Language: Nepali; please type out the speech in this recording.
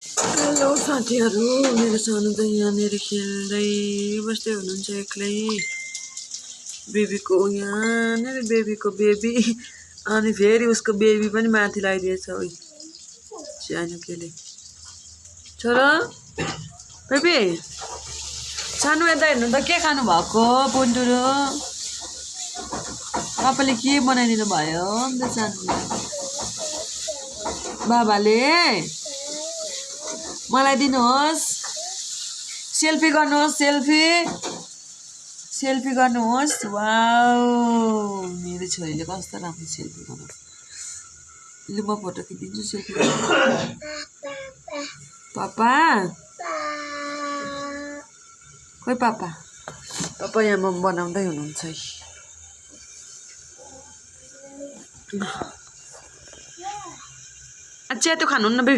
हेलो साथीहरू, मेरो सानो त यहाँनिर खेल्दै बस्दै हुनुहुन्छ एक्लै। बेबीको यहाँनिर बेबीको बेबी अनि फेरि उसको बेबी पनि माथि लगाइदिएछ। ओइ सानो केले छोरो बेबी सानो यता हेर्नु त के खानु भएको पुन्टुरो? पापाले के बनाइदिनु भयो मेरो सानोलाई? बाबाले मलाई दिनुहोस्, सेल्फी गर्नुहोस्, सेल्फी गर्नुहोस्। वाउ मेरो छोरीले कस्तो राम्रो सेल्फी गर्नुहोस्। लु म फोटो खिचिदिन्छु सेल्फी। पापा खोइ पापा यहाँ मोमो बनाउँदै हुनुहुन्छ है। चिया त खानुहुन्न बे